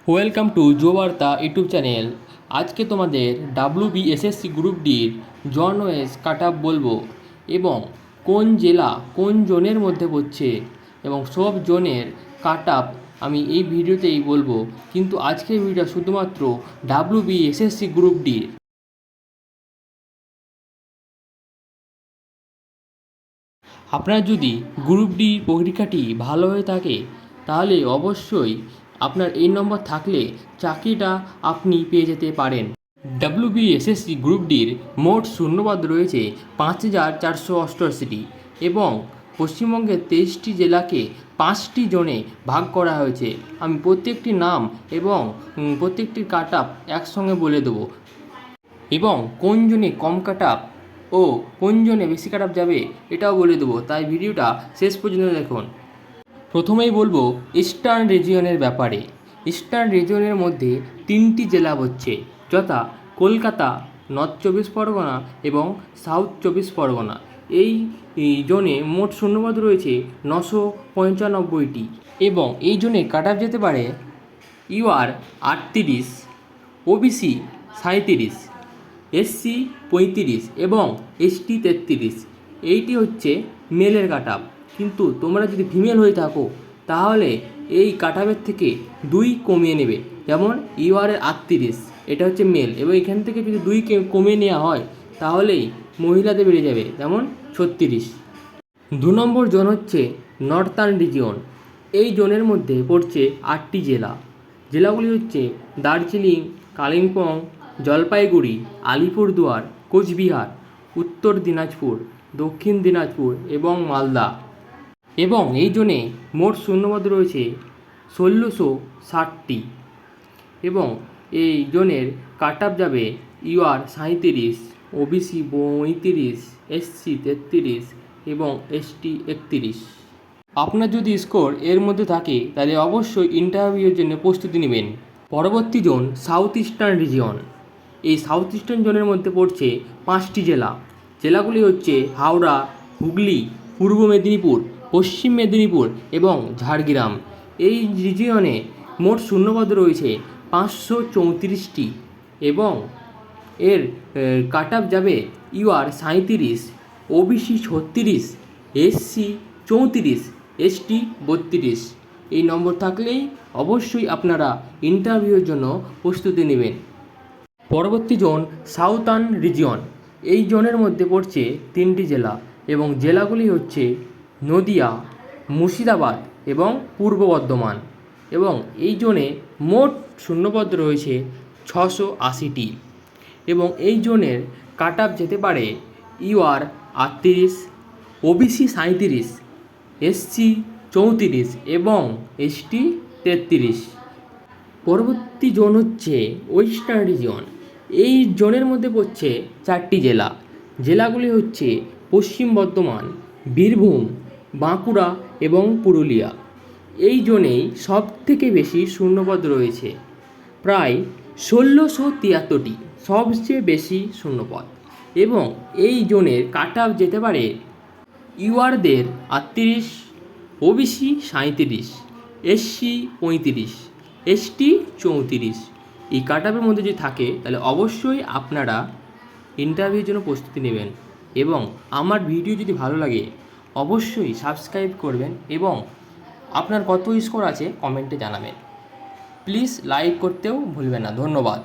Welcome to Jubobarta YouTube channel. আজকে তোমাদের WBSSC group ডির জন ওয়াইজ কাট অফ বলবো এবং কোন জেলা কোন জোনের মধ্যে পড়ছে এবং সব জোনের কাট অফ আমি এই ভিডিওতেই বলবো। কিন্তু আজকের ভিডিওটা শুধুমাত্র WBSSC গ্রুপ ডির। আপনার যদি গ্রুপ ডি পরীক্ষাটি ভালো হয়ে থাকে তাহলে অবশ্যই আপনার এই নম্বর থাকলে চাকরিটা আপনি পেয়ে যেতে পারেন। WBSSC গ্রুপ ডির মোট শূন্যপদ রয়েছে 5,488টি এবং পশ্চিমবঙ্গের 23টি জেলাকে 5টি জোনে ভাগ করা হয়েছে। আমি প্রত্যেকটি নাম এবং প্রত্যেকটির কাট অফ একসঙ্গে বলে দেবো এবং কোন জোনে কম কাট অফ ও কোন জোনে বেশি কাট অফ যাবে এটাও বলে দেবো, তাই ভিডিওটা শেষ পর্যন্ত দেখুন। প্রথমেই বলবো ইস্টার্ন রিজিয়নের ব্যাপারে। ইস্টার্ন রিজিয়নের মধ্যে 3টি জেলা হচ্ছে, যথা কলকাতা, নর্থ 24 পরগনা এবং সাউথ 24 পরগনা। এই জোনে মোট শূন্যপদ রয়েছে 995টি এবং এই জোনে কাট অফ যেতে পারে UR 38, OBC 37, SC 35 এবং ST 33। এইটি হচ্ছে মেলের কাট অফ। কিন্তু তোমরা যদি ফিমেল হয়ে থাকো তাহলে এই কাট অফের থেকে 2 কমিয়ে নেবে, যেমন UR 38 এটা হচ্ছে মেল এবং এখান থেকে যদি 2 কমিয়ে নেওয়া হয় তাহলেই মহিলাদের বেড়ে যাবে, যেমন 36। 2 নম্বর জোন হচ্ছে নর্থার্ন রিজিয়ন। এই জোনের মধ্যে পড়ছে 8টি জেলা। জেলাগুলি হচ্ছে দার্জিলিং, কালিম্পং, জলপাইগুড়ি, আলিপুরদুয়ার, কোচবিহার, উত্তর দিনাজপুর, দক্ষিণ দিনাজপুর এবং মালদা। এবং এই জোনে মোট শূন্যপদ রয়েছে 1660টি এবং এই জোনের কাট অফ যাবে UR 37, OBC 35, SC 33 এবং ST 31। আপনার যদি স্কোর এর মধ্যে থাকে তাহলে অবশ্যই ইন্টারভিউয়ের জন্য প্রস্তুতি নেবেন। পরবর্তী জোন সাউথ ইস্টার্ন রিজিয়ন। এই সাউথ ইস্টার্ন জোনের মধ্যে পড়ছে 5টি জেলা। জেলাগুলি হচ্ছে হাওড়া, হুগলি, পূর্ব মেদিনীপুর, পশ্চিম মেদিনীপুর এবং ঝাড়গ্রাম। এই রিজিয়নে মোট শূন্যপদ রয়েছে 534টি এবং এর কাট অফ যাবে UR 37, OBC 36, SC 34, ST 32। এই নম্বর থাকলেই অবশ্যই আপনারা ইন্টারভিউয়ের জন্য প্রস্তুতি নেবেন। পরবর্তী জোন সাউথার্ন রিজিয়ন। এই জোনের মধ্যে পড়ছে 3টি জেলা এবং জেলাগুলি হচ্ছে নদিয়া, মুর্শিদাবাদ এবং পূর্ব বর্ধমান। এবং এই জোনে মোট শূন্যপদ রয়েছে 680টি এবং এই জোনের কাট অফ যেতে পারে UR 38, OBC 37, SC 34 এবং ST 33। পরবর্তী জোন হচ্ছে ওয়েস্টার্ন রিজিয়ন। এই জোনের মধ্যে পড়ছে 4টি জেলা। জেলাগুলি হচ্ছে পশ্চিম বর্ধমান, বীরভূম, বাঁকুড়া এবং পুরুলিয়া। এই জোনেই সবথেকে বেশি শূন্যপদ রয়েছে, প্রায় 1673টি, সবচেয়ে বেশি শূন্যপদ। এবং এই জোনের কাট অফ যেতে পারে UR 38, OBC 37, SC 35, ST 34। এই কাট অফের মধ্যে যদি থাকে তাহলে অবশ্যই আপনারা ইন্টারভিউর জন্য প্রস্তুতি নেবেন এবং আমার ভিডিও যদি ভালো লাগে অবশ্যই সাবস্ক্রাইব করবেন এবং আপনার কত স্কোর আছে কমেন্টে জানাবেন। প্লিজ লাইক করতেও ভুলবেন না। ধন্যবাদ।